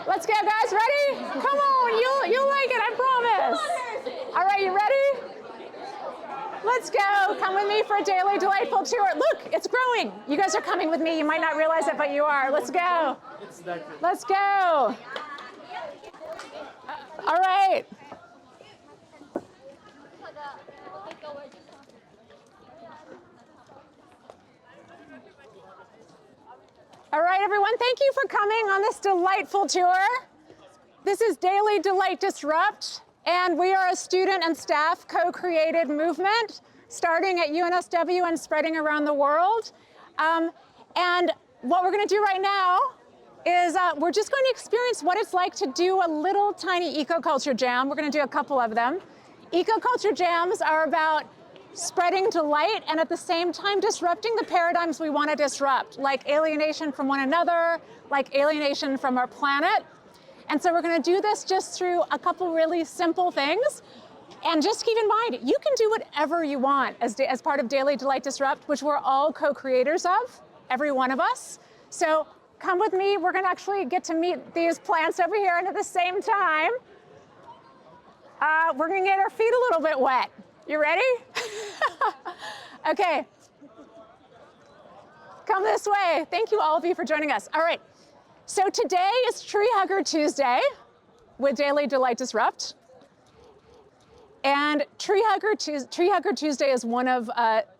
Let's go, guys. Ready? Come on. You'll like it, I promise. All right, you ready? Let's go. Come with me for a daily delightful tour. Look, it's growing. You guys are coming with me. You might not realize it, but you are. Let's go. Let's go. All right. All right, everyone. Thank you for coming on this delightful tour. This is Daily Delight Disrupt, and we are a student and staff co-created movement starting at UNSW and spreading around the world. And what we're going to do right now is we're just going to experience what it's like to do a little tiny ecoculture jam. We're going to do a couple of them. Ecoculture jams are about spreading delight and at the same time disrupting the paradigms we want to disrupt, like alienation from one another, like alienation from our planet. And so we're going to do this just through a couple really simple things. And just keep in mind, you can do whatever you want as part of Daily Delight Disrupt, which we're all co-creators of, every one of us. So come with me. We're going to actually get to meet these plants over here, and at the same time, we're going to get our feet a little bit wet. You ready? Okay. Come this way. Thank you, all of you, for joining us. All right. So today is Tree Hugger Tuesday with Daily Delight Disrupt. And Tree Hugger Tuesday is one of,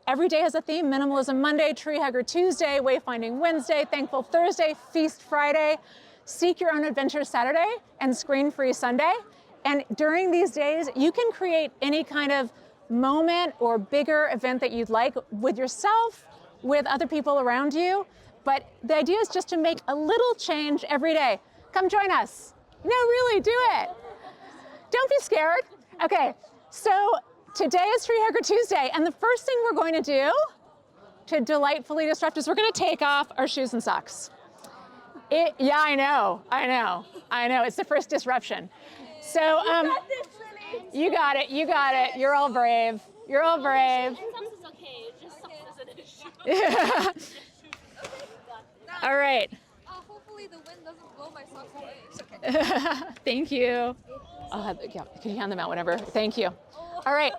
every day has a theme: Minimalism Monday, Tree Hugger Tuesday, Wayfinding Wednesday, Thankful Thursday, Feast Friday, Seek Your Own Adventure Saturday, and Screen Free Sunday. And during these days, you can create any kind of moment or bigger event that you'd like with yourself, with other people around you. But the idea is just to make a little change every day. Come join us. No, really, do it. Don't be scared. Okay, so today is Tree Hugger Tuesday, and the first thing we're going to do to delightfully disrupt is we're going to take off our shoes and socks. Yeah, I know. It's the first disruption. So, you got it. You're all brave. Socks is okay, just socks is an issue. All right. Hopefully the wind doesn't blow my socks away. It's okay. Thank you. Yeah, can you hand them out whenever? Thank you. All right.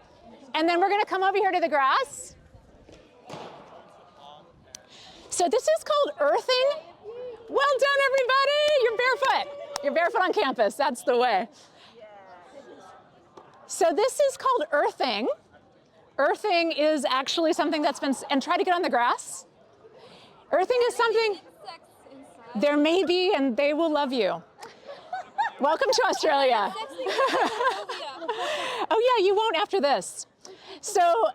And then we're going to come over here to the grass. So this is called earthing. Well done, everybody. You're barefoot. You're barefoot on campus. That's the way. So this is called earthing. Earthing is actually something that's been, and try to get on the grass. Earthing is something, there may be, and they will love you. Welcome to Australia. Oh yeah, you won't after this. So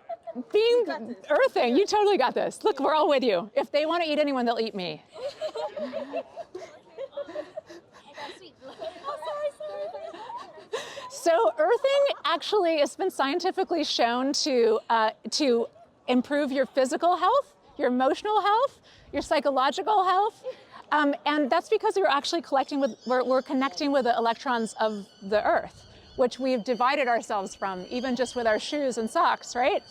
being earthing, you totally got this. Look, we're all with you. If they want to eat anyone, they'll eat me. So earthing actually has been scientifically shown to improve your physical health, your emotional health, your psychological health. And that's because we're actually we're connecting with the electrons of the earth, which we've divided ourselves from, even just with our shoes and socks, right?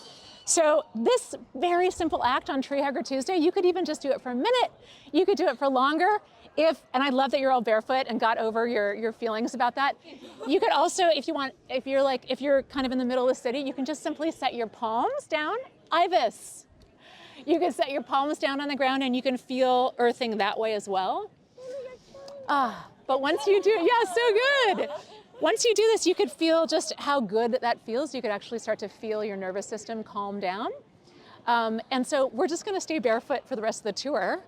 So this very simple act on Tree Hugger Tuesday, you could even just do it for a minute. You could do it for longer. And I love that you're all barefoot and got over your feelings about that. You could also, if you're kind of in the middle of the city, you can just simply set your palms down. Ibis. You can set your palms down on the ground and you can feel earthing that way as well. But once you do, yeah, so good. Once you do this, you could feel just how good that feels. You could actually start to feel your nervous system calm down. And so we're just going to stay barefoot for the rest of the tour.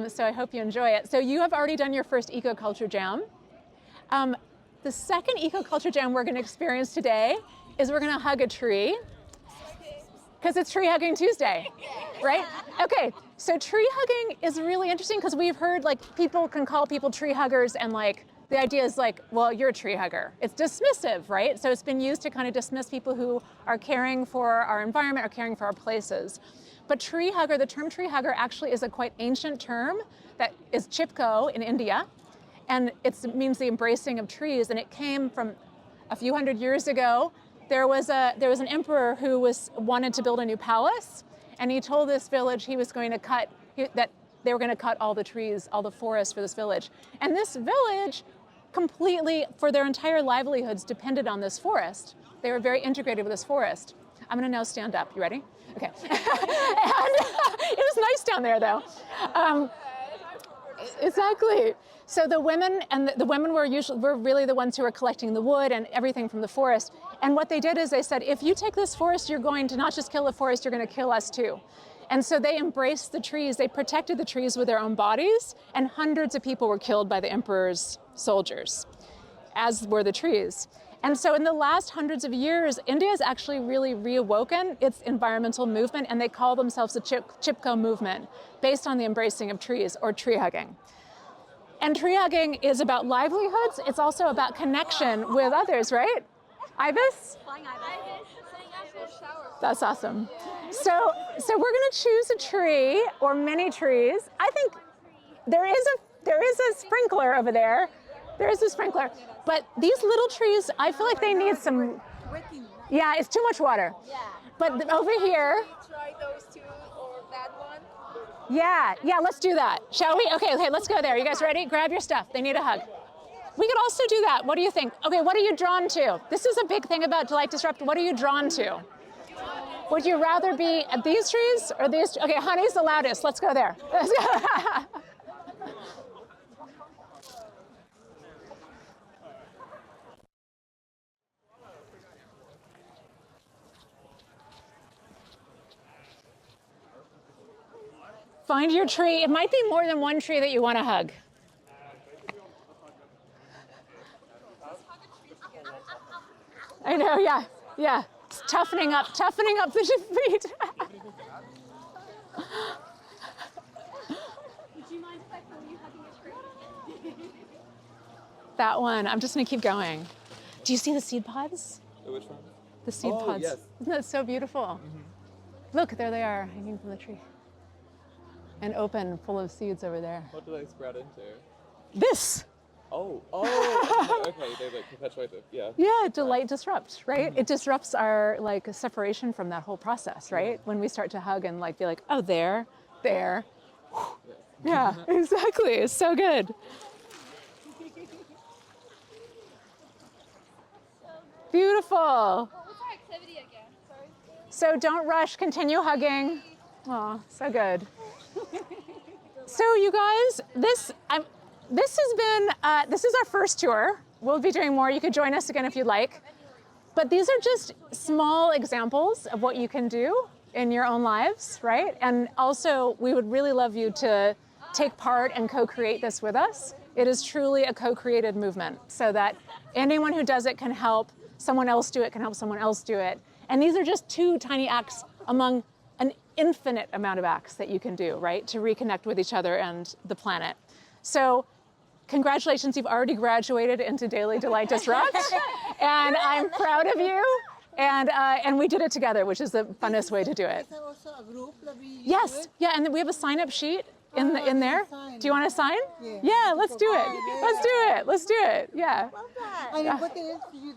So I hope you enjoy it. So you have already done your first ecoculture jam. The second ecoculture jam we're going to experience today is we're going to hug a tree. Because it's Tree Hugging Tuesday, right? Okay, so tree hugging is really interesting because we've heard people can call people tree huggers, and the idea is well, you're a tree hugger. It's dismissive, right? So it's been used to kind of dismiss people who are caring for our environment or caring for our places. But tree hugger, the term tree hugger actually is a quite ancient term that is Chipko in India. And it means the embracing of trees. And it came from a few hundred years ago. There was an emperor who wanted to build a new palace. And he told this village he was going to cut, that they were going to cut all the trees, all the forests for this village. And this village completely, for their entire livelihoods, depended on this forest. They were very integrated with this forest. I'm gonna now stand up. You ready? Okay. And it was nice down there, though. Exactly. So the women were really the ones who were collecting the wood and everything from the forest. And what they did is they said, if you take this forest, you're going to not just kill the forest, you're going to kill us too. And so they embraced the trees. They protected the trees with their own bodies, and hundreds of people were killed by the emperor's soldiers, as were the trees. And so in the last hundreds of years, India has actually really reawoken its environmental movement, and they call themselves the Chipko movement, based on the embracing of trees, or tree hugging. And tree hugging is about livelihoods. It's also about connection with others, right? Ibis? Flying ibis. That's awesome. So we're gonna choose a tree or many trees. I think there is a sprinkler over there. There is a sprinkler. But these little trees, I feel like they need some, yeah, it's too much water. Yeah. But over here, Try those two or that one. yeah, let's do that. Shall we? Okay, let's go there. You guys ready? Grab your stuff. They need a hug. We could also do that. What do you think? Okay, what are you drawn to? This is a big thing about Delight Disrupt. What are you drawn to? Would you rather be at these trees or these? Okay, honey's the loudest. Let's go there. Find your tree. It might be more than one tree that you want to hug. I know, yeah. It's toughening up the feet. Would you mind if I film you hugging a tree? That one. I'm just gonna keep going. Do you see the seed pods? Which one? The seed pods. Yes. Isn't that so beautiful? Look, there they are, hanging from the tree. And open, full of seeds over there. What do they sprout into? This. Oh, okay, they like perpetuate it, yeah. Yeah, Delight Disrupt, right? It disrupts our like separation from that whole process, right? When we start to hug and like be like, oh, there. Yeah, exactly. It's so good. Beautiful. What's our activity again? Sorry. So don't rush, continue hugging. Oh, so good. So you guys, this is our first tour. We'll be doing more. You could join us again if you'd like. But these are just small examples of what you can do in your own lives, right? And also, we would really love you to take part and co-create this with us. It is truly a co-created movement, so that anyone who does it can help someone else do it, can help someone else do it. And these are just two tiny acts among an infinite amount of acts that you can do, right, to reconnect with each other and the planet. So congratulations, you've already graduated into Daily Delight Disrupt, and I'm proud of you. And we did it together, which is the funnest way to do it. Is there also a group that we Yes, yeah, and we have a sign-up sheet in there. sign. Do you want to sign? Yeah. Yeah, let's do it. Yeah. Let's do it. Let's do it. Yeah. And the thing is, you